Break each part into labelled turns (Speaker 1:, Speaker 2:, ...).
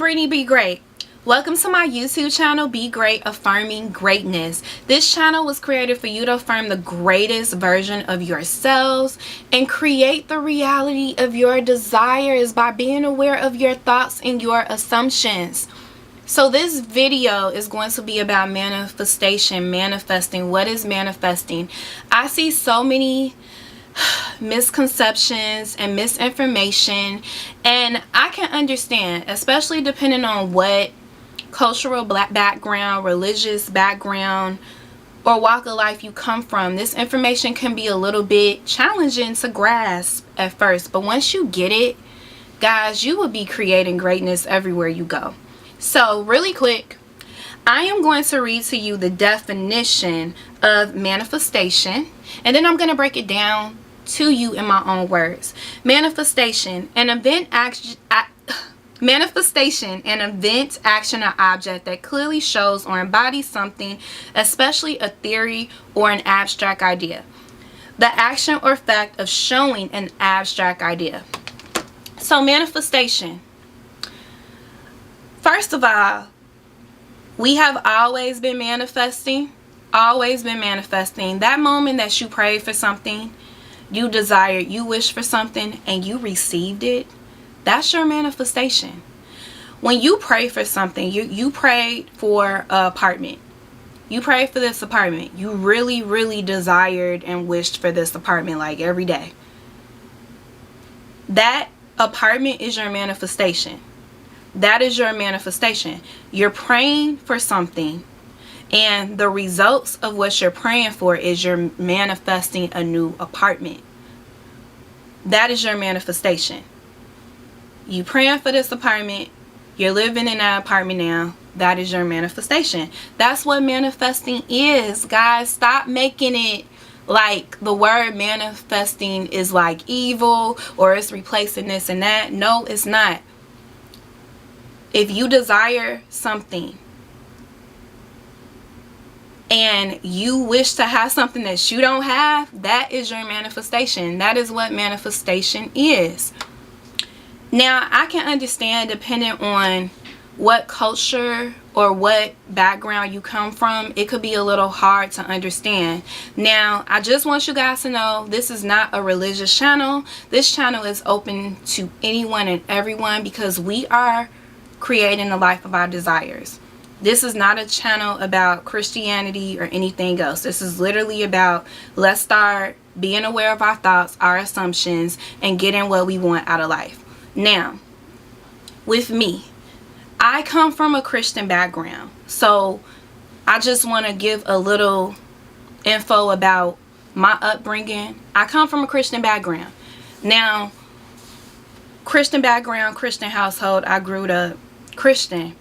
Speaker 1: Britney Begrayt. Welcome to my YouTube channel, Be Great, Affirming Greatness. This channel was created for you to affirm the greatest version of yourselves and create the reality of your desires by being aware of your thoughts and your assumptions. So this video is going to be about manifestation, manifesting. What is manifesting? I see so many misconceptions and misinformation, and I can understand, especially depending on what cultural background, religious background, or walk of life you come from. This information can be a little bit challenging to grasp at first, but once you get it, guys, you will be creating greatness everywhere you go. So really quick, I am going to read to you the definition of manifestation, and then I'm going to break it down to you in my own words. Manifestation, an event, action, or object that clearly shows or embodies something, especially a theory or an abstract idea. The action or fact of showing an abstract idea. So manifestation. First of all, we have always been manifesting. Always been manifesting. That moment that you prayed for something, you desired, you wished for something, and you received it, that's your manifestation. When you pray for something, you prayed for an apartment. You prayed for this apartment. You really desired and wished for this apartment like every day. That apartment is your manifestation. That is your manifestation. You're praying for something, and the results of what you're praying for is you're manifesting a new apartment. That is your manifestation. You praying for this apartment, you're living in that apartment now. That is your manifestation. That's what manifesting is, guys. Stop making it like the word manifesting is like evil or it's replacing this and that. No, it's not. If you desire something and you wish to have something that you don't have, that is your manifestation. That is what manifestation is. Now, I can understand, depending on what culture or what background you come from, it could be a little hard to understand. Now, I just want you guys to know this is not a religious channel. This channel is open to anyone and everyone because we are creating the life of our desires. This is not a channel about Christianity or anything else. This is literally about, let's start being aware of our thoughts, our assumptions, and getting what we want out of life. Now, with me, I come from a Christian background, so I just want to give a little info about my upbringing. I come from a Christian background. Now, Christian background, Christian household, I grew up Christian.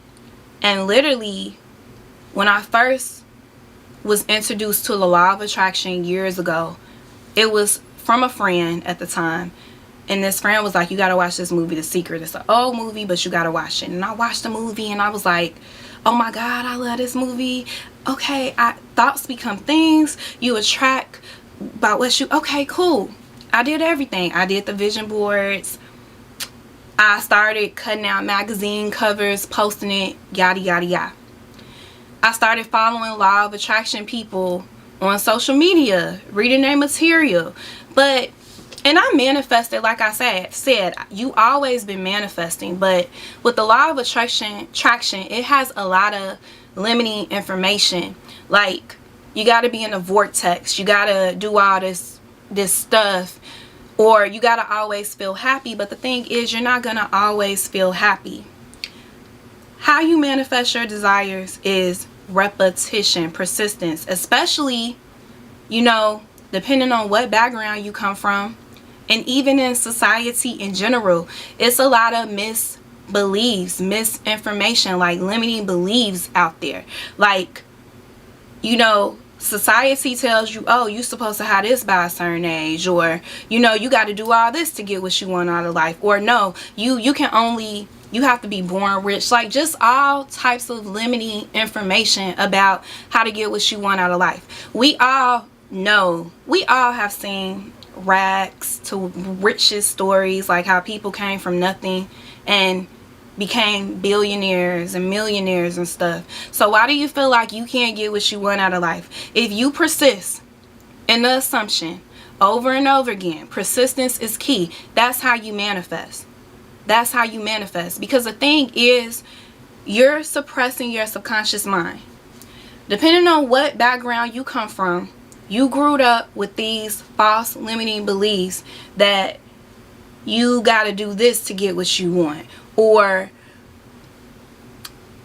Speaker 1: And literally, when I first was introduced to the law of attraction years ago, it was from a friend at the time. And this friend was like, you got to watch this movie, The Secret. It's an old movie, but you got to watch it. And I watched the movie and I was like, oh my God, I love this movie. Okay, thoughts become things. You attract by what you, okay, cool. I did everything. I did the vision boards. I started cutting out magazine covers, posting it, yada, yada, yada. I started following law of attraction people on social media, reading their material. And I manifested, like I said, you always been manifesting. But with the law of attraction, it has a lot of limiting information. Like, you got to be in a vortex. You got to do all this stuff. Or you got to always feel happy. But the thing is, you're not going to always feel happy. How you manifest your desires is repetition, persistence. Especially, you know, depending on what background you come from. And even in society in general, it's a lot of misbeliefs, misinformation, like limiting beliefs out there. Like, you know, society tells you, oh, you're supposed to have this by a certain age, or, you know, you got to do all this to get what you want out of life, or no, you have to be born rich. Like, just all types of limiting information about how to get what you want out of life. We all know, we all have seen rags to riches stories, like how people came from nothing and became billionaires and millionaires and stuff. So why do you feel like you can't get what you want out of life? If you persist in the assumption over and over again, persistence is key. That's how you manifest. That's how you manifest. Because the thing is, you're suppressing your subconscious mind. Depending on what background you come from, you grew up with these false limiting beliefs that you got to do this to get what you want, or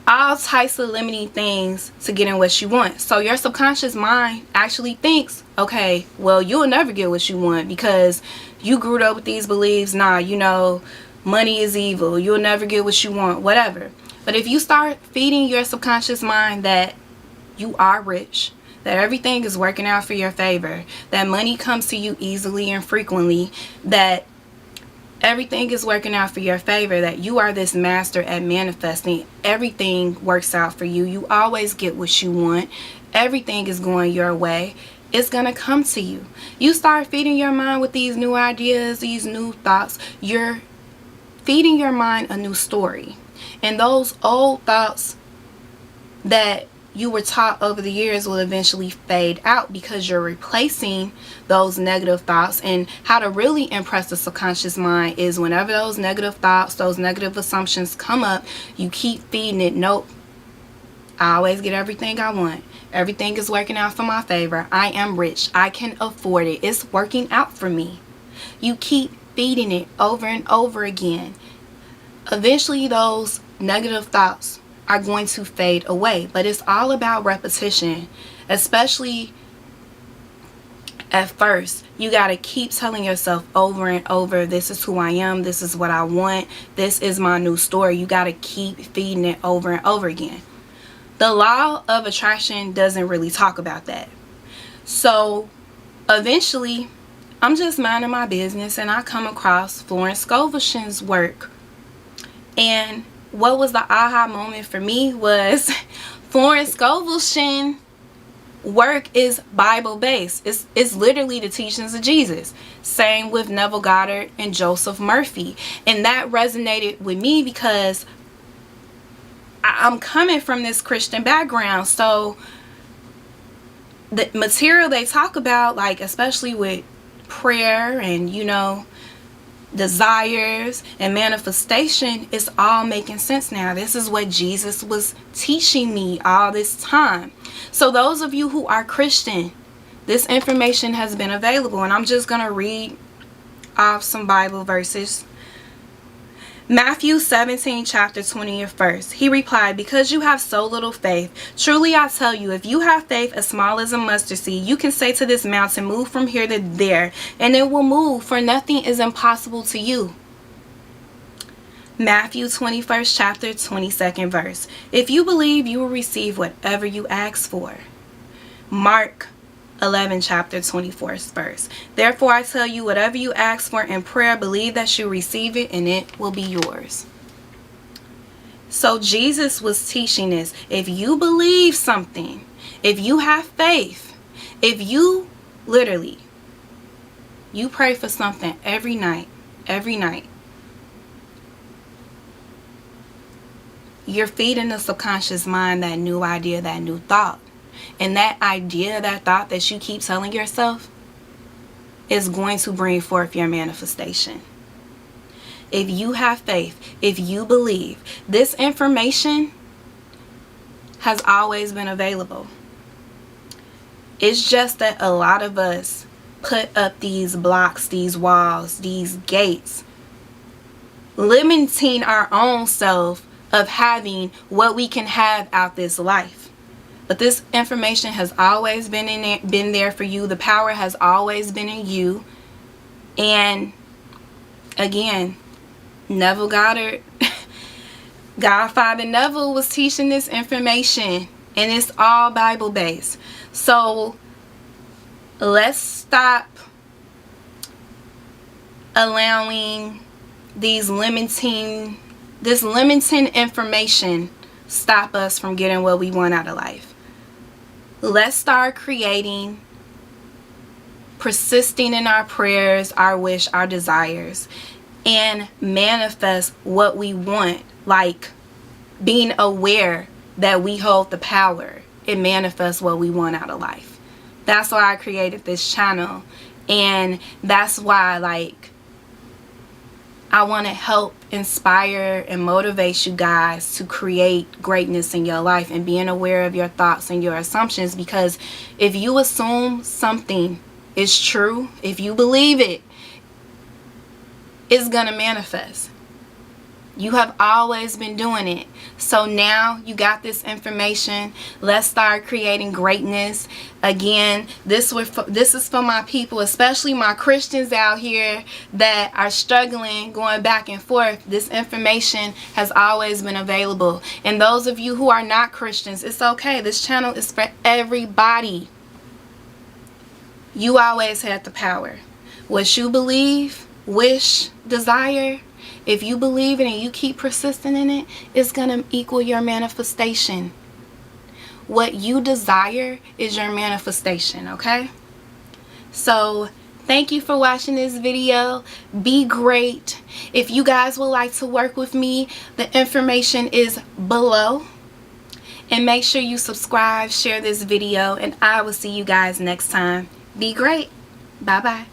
Speaker 1: all types of limiting things to getting what you want. So your subconscious mind actually thinks, okay, well, you'll never get what you want because you grew up with these beliefs. Nah, you know, money is evil. You'll never get what you want, whatever. But if you start feeding your subconscious mind that you are rich, that everything is working out for your favor, that money comes to you easily and frequently, that everything is working out for your favor, that you are this master at manifesting, everything works out for you, you always get what you want, everything is going your way, it's gonna come to you. You start feeding your mind with these new ideas, these new thoughts, you're feeding your mind a new story. And those old thoughts that you were taught over the years will eventually fade out because you're replacing those negative thoughts. And how to really impress the subconscious mind is whenever those negative thoughts, those negative assumptions come up, you keep feeding it. Nope, I always get everything I want. Everything is working out for my favor. I am rich. I can afford it. It's working out for me. You keep feeding it over and over again. Eventually those negative thoughts are going to fade away. But it's all about repetition. Especially at first, you got to keep telling yourself over and over, this is who I am, this is what I want, this is my new story. You got to keep feeding it over and over again. The law of attraction doesn't really talk about that. So eventually, I'm just minding my business and I come across Florence Scovel's work. And what was the aha moment for me was Florence Scovel's work is Bible based. It's literally the teachings of Jesus. Same with Nevillegoddard and Joseph Murphy. And that resonated with me because I'm coming from this Christian background. So the material they talk about, like especially with prayer and, you know, desires and manifestation, is all making sense now. This is what Jesus was teaching me all this time. So those of you who are Christian, this information has been available, and I'm just going to read off some Bible verses. Matthew 17, chapter 20 verse. He replied, because you have so little faith, truly I tell you, if you have faith as small as a mustard seed, you can say to this mountain, move from here to there, and it will move, for nothing is impossible to you. Matthew 21st chapter 22nd verse. If you believe, you will receive whatever you ask for. Mark 11 chapter 24th verse. Therefore I tell you, whatever you ask for in prayer, believe that you receive it and it will be yours. So Jesus was teaching this. If you believe something, if you have faith, if you literally, you pray for something every night, you're feeding the subconscious mind that new idea, that new thought. And that idea, that thought that you keep telling yourself is going to bring forth your manifestation. If you have faith, if you believe, this information has always been available. It's just that a lot of us put up these blocks, these walls, these gates, limiting our own self of having what we can have out this life. But this information has always been there for you. The power has always been in you. And again, Nevillegoddard, Godfather Neville was teaching this information, and it's all Bible based. So let's stop allowing this limiting information stop us from getting what we want out of life. Let's start creating, persisting in our prayers, our wish, our desires, and manifest what we want like being aware that we hold the power, it manifests what we want out of life. That's why I created this channel, and that's why, like, I want to help inspire and motivate you guys to create greatness in your life and being aware of your thoughts and your assumptions. Because if you assume something is true, if you believe it, it's gonna manifest. You have always been doing it. So now you got this information. Let's start creating greatness. Again, this is for my people, especially my Christians out here that are struggling, going back and forth. This information has always been available. And those of you who are not Christians, it's okay. This channel is for everybody. You always had the power. What you believe, wish, desire, if you believe it and you keep persisting in it, it's going to equal your manifestation. What you desire is your manifestation, okay? So, thank you for watching this video. Be great. If you guys would like to work with me, the information is below. And make sure you subscribe, share this video, and I will see you guys next time. Be great. Bye-bye.